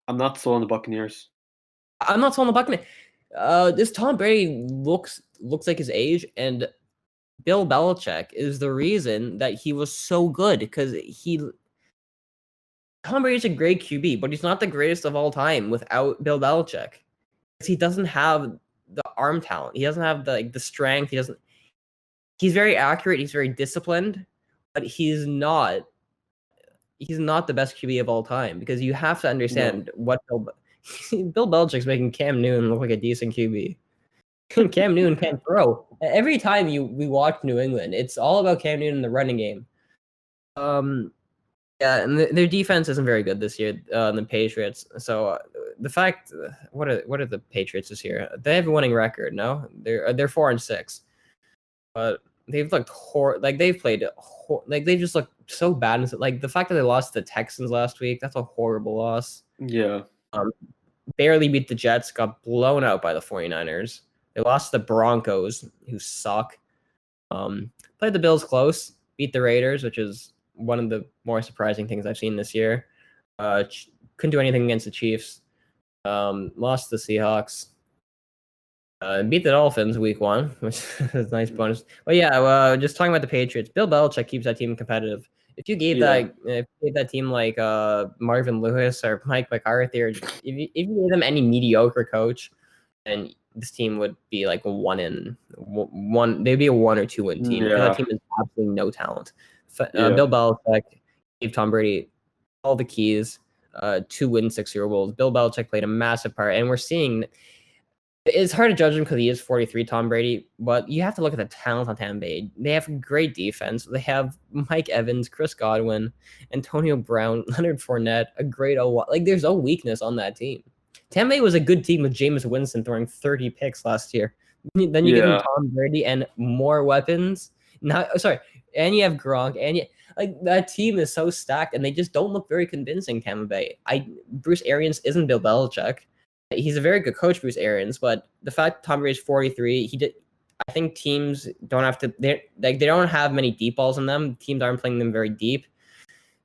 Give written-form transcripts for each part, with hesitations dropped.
I'm not sold on the Buccaneers. I'm not sold on the Buccaneers. This Tom Brady looks like his age, and Bill Belichick is the reason that he was so good because Tom Brady's a great QB, but he's not the greatest of all time without Bill Belichick. He doesn't have the arm talent. He doesn't have the strength. He's very accurate. He's very disciplined, but he's not the best QB of all time because you have to understand what Bill Belichick's making Cam Newton look like a decent QB. Cam Newton can't throw. Every time we watch New England, it's all about Cam Newton in the running game. Yeah, and their defense isn't very good this year. The Patriots. So the fact, what are the Patriots this year? They have a winning record. No, they're 4-6, but they've looked they've played they just looked so bad. And like the fact that they lost to the Texans last week, that's a horrible loss. Yeah. Barely beat the Jets. Got blown out by the 49ers. They lost to the Broncos, who suck. Played the Bills close. Beat the Raiders, which is one of the more surprising things I've seen this year. Couldn't do anything against the Chiefs. Lost to the Seahawks. Beat the Dolphins week 1, which is a nice bonus. But yeah, just talking about the Patriots. Bill Belichick keeps that team competitive. If you gave that team like Marvin Lewis or Mike McCarthy, or if you gave them any mediocre coach, then this team would be like a 1-1. They'd be a 1 or 2 win team. Yeah. That team has absolutely no talent. Yeah. Bill Belichick gave Tom Brady all the keys to win 6 Super Bowls. Bill Belichick played a massive part, and we're seeing it's hard to judge him because he is 43, Tom Brady, but you have to look at the talent on Tampa Bay. They have great defense. They have Mike Evans, Chris Godwin, Antonio Brown, Leonard Fournette, a great like there's no weakness on that team. Tampa Bay was a good team with Jameis Winston throwing 30 picks last year. Then you give him Tom Brady and more weapons. And you have Gronk, and that team is so stacked, and they just don't look very convincing. Tampa Bay. Bruce Arians isn't Bill Belichick. He's a very good coach, Bruce Arians, but the fact Tom Brady's 43, I think teams don't have to. They don't have many deep balls in them. Teams aren't playing them very deep.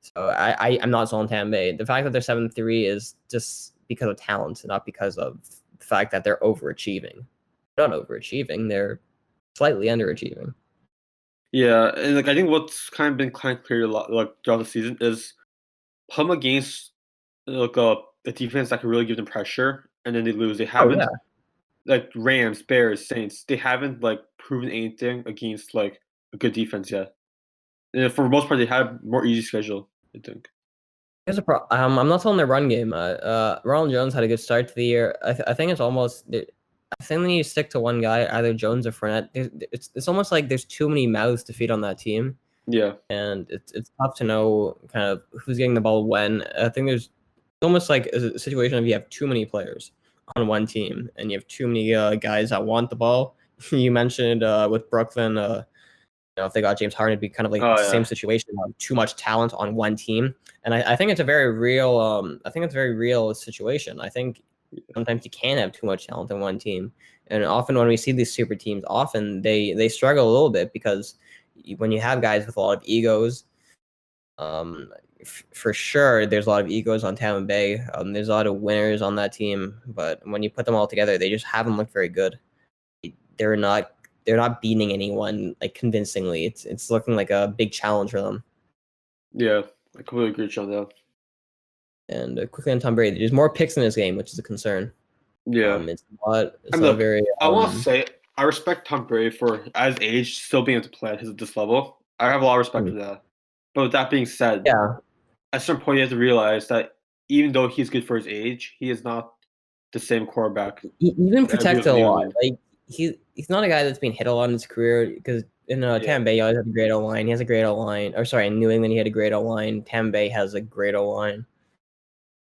So I'm not sold on Tampa Bay. The fact that they're 7-3 is just because of talent, not because of the fact that they're overachieving. They're not overachieving. They're slightly underachieving. Yeah, and I think what's kind of been clear throughout the season is put them against a defense that can really give them pressure, and then they lose. They haven't like Rams, Bears, Saints. They haven't proven anything against a good defense yet. And for the most part, they have more easy schedule, I think. Here's a problem. I'm not on their run game. Ronald Jones had a good start to the year. I think it's almost. I think they need to stick to one guy, either Jones or Fournette. It's almost like there's too many mouths to feed on that team. Yeah, and it's tough to know kind of who's getting the ball when. I think there's almost like a situation of you have too many players on one team, and you have too many guys that want the ball. You mentioned with Brooklyn, if they got James Harden, it'd be kind of like the same situation, too much talent on one team. And I think it's a very real. I think it's a very real situation. I think sometimes you can have too much talent on one team, and often when we see these super teams, often they struggle a little bit because when you have guys with a lot of egos, for sure there's a lot of egos on Tampa Bay. There's a lot of winners on that team, but when you put them all together, they just haven't looked very good. They're not beating anyone convincingly. It's looking like a big challenge for them. Yeah, I completely agree on that. And quickly on Tom Brady, there's more picks in this game, which is a concern. Yeah, it's not very. I want to say I respect Tom Brady for at his age still being able to play at this level. I have a lot of respect for that. But with that being said, at a certain point you have to realize that even though he's good for his age, he is not the same quarterback. He's been protected a lot. He's not a guy that's been hit a lot in his career because in Tampa Bay he always had a great O-line. He has a great O-line. Or sorry, in New England he had a great O-line. Tampa Bay has a great O-line.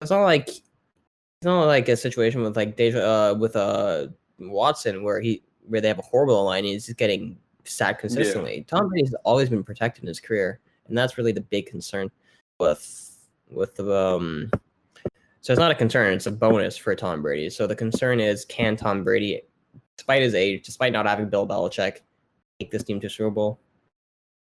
It's not like a situation with Watson where they have a horrible O-line. He's just getting sacked consistently. Tom Brady's always been protected in his career, and that's really the big concern with the. So it's not a concern; it's a bonus for Tom Brady. So the concern is, can Tom Brady, despite his age, despite not having Bill Belichick, take this team to Super Bowl?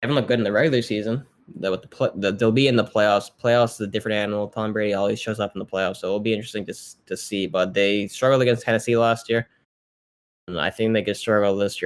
They haven't looked good in the regular season. they'll be in the playoffs. Playoffs is a different animal. Tom Brady always shows up in the playoffs, so it'll be interesting to see. But they struggled against Tennessee last year, and I think they could struggle this year.